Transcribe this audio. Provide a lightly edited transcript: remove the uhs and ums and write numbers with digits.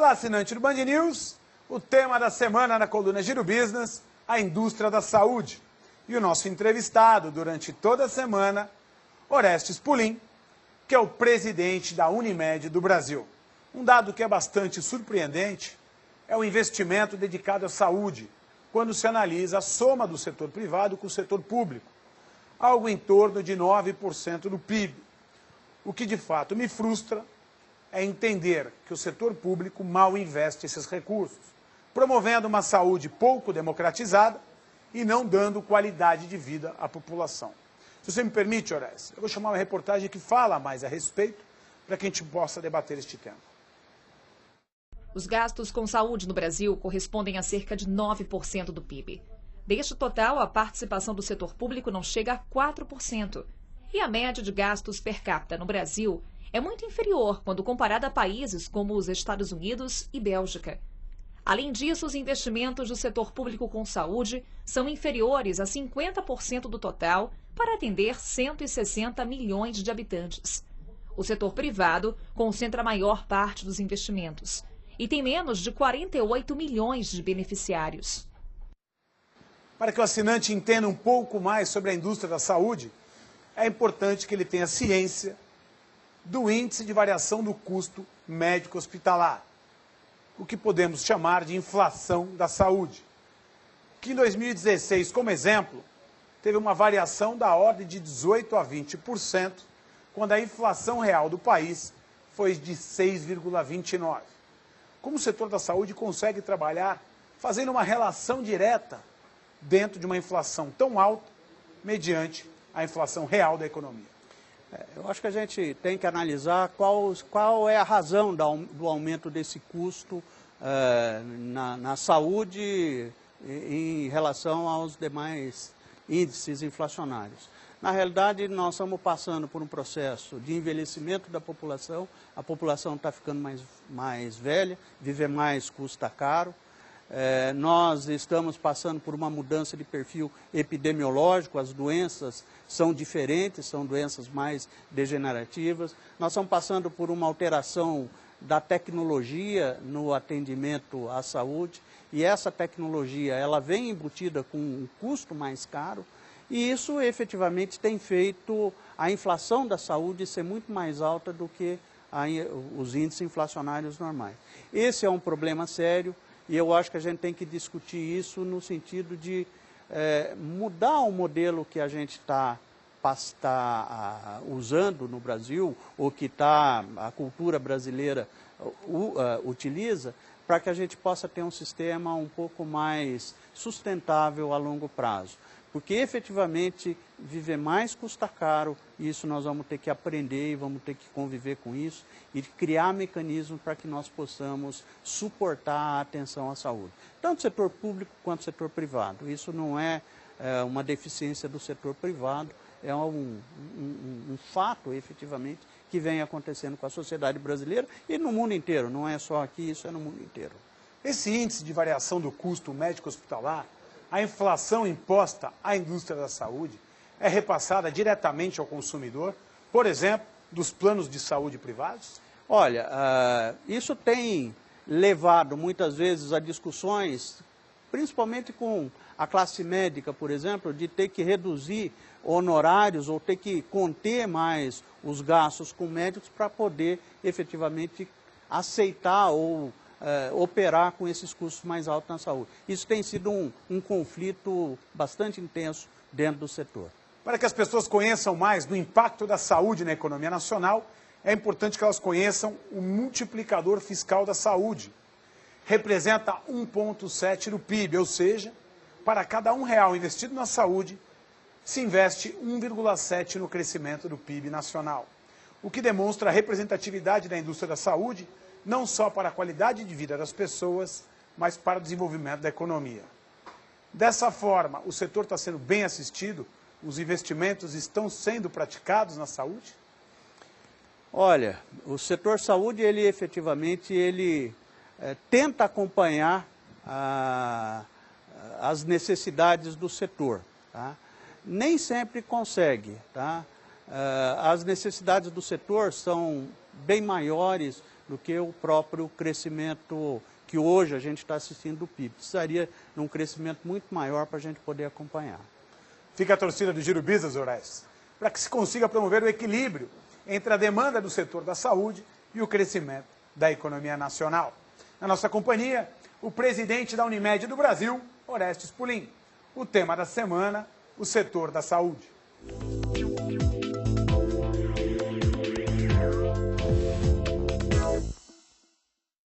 Olá, assinante do Band News. O tema da semana na coluna Giro Business, a indústria da saúde. E o nosso entrevistado durante toda a semana, Orestes Pulim, que é o presidente da Unimed do Brasil. Um dado que é bastante surpreendente é o investimento dedicado à saúde, quando se analisa a soma do setor privado com o setor público, algo em torno de 9% do PIB. O que de fato me frustra é entender que o setor público mal investe esses recursos, promovendo uma saúde pouco democratizada e não dando qualidade de vida à população. Se você me permite, Orestes, eu vou chamar uma reportagem que fala mais a respeito para que a gente possa debater este tema. Os gastos com saúde no Brasil correspondem a cerca de 9% do PIB. Deste total, a participação do setor público não chega a 4%. E a média de gastos per capita no Brasil é muito inferior quando comparada a países como os Estados Unidos e Bélgica. Além disso, os investimentos do setor público com saúde são inferiores a 50% do total para atender 160 milhões de habitantes. O setor privado concentra a maior parte dos investimentos e tem menos de 48 milhões de beneficiários. Para que o assinante entenda um pouco mais sobre a indústria da saúde, é importante que ele tenha ciência do índice de variação do custo médico hospitalar, o que podemos chamar de inflação da saúde, que em 2016, como exemplo, teve uma variação da ordem de 18% a 20%, quando a inflação real do país foi de 6,29%. Como o setor da saúde consegue trabalhar fazendo uma relação direta dentro de uma inflação tão alta, mediante a inflação real da economia? Eu acho que a gente tem que analisar qual é a razão do aumento desse custo na saúde em relação aos demais índices inflacionários. Na realidade, nós estamos passando por um processo de envelhecimento da população, a população está ficando mais velha, viver mais custa caro. Nós estamos passando por uma mudança de perfil epidemiológico, as doenças são diferentes, são doenças mais degenerativas. Nós estamos passando por uma alteração da tecnologia no atendimento à saúde, e essa tecnologia ela vem embutida com um custo mais caro, e isso efetivamente tem feito a inflação da saúde ser muito mais alta do que os índices inflacionários normais. Esse é um problema sério. E eu acho que a gente tem que discutir isso no sentido de mudar o modelo que a gente está usando no Brasil, ou que a cultura brasileira utiliza, para que a gente possa ter um sistema um pouco mais sustentável a longo prazo. Porque efetivamente viver mais custa caro, e isso nós vamos ter que aprender e vamos ter que conviver com isso e criar mecanismos para que nós possamos suportar a atenção à saúde. Tanto setor público quanto setor privado. Isso não é uma deficiência do setor privado, é um fato efetivamente que vem acontecendo com a sociedade brasileira e no mundo inteiro, não é só aqui, isso é no mundo inteiro. Esse índice de variação do custo médico hospitalar, a inflação imposta à indústria da saúde, é repassada diretamente ao consumidor, por exemplo, dos planos de saúde privados? Olha, isso tem levado muitas vezes a discussões, principalmente com a classe médica, por exemplo, de ter que reduzir honorários ou ter que conter mais os gastos com médicos para poder efetivamente aceitar ou operar com esses custos mais altos na saúde. Isso tem sido um conflito bastante intenso dentro do setor. Para que as pessoas conheçam mais do impacto da saúde na economia nacional, é importante que elas conheçam o multiplicador fiscal da saúde. Representa 1,7 do PIB, ou seja, para cada R$1 investido na saúde, se investe 1,7 no crescimento do PIB nacional. O que demonstra a representatividade da indústria da saúde, não só para a qualidade de vida das pessoas, mas para o desenvolvimento da economia. Dessa forma, o setor está sendo bem assistido, os investimentos estão sendo praticados na saúde? Olha, o setor saúde, ele efetivamente, tenta acompanhar as necessidades do setor, tá? Nem sempre consegue, tá? As necessidades do setor são bem maiores do que o próprio crescimento que hoje a gente está assistindo do PIB. Precisaria de um crescimento muito maior para a gente poder acompanhar. Fica a torcida do Giro Business, Orestes, para que se consiga promover o equilíbrio entre a demanda do setor da saúde e o crescimento da economia nacional. Na nossa companhia, o presidente da Unimed do Brasil, Orestes Pulim. O tema da semana, o setor da saúde.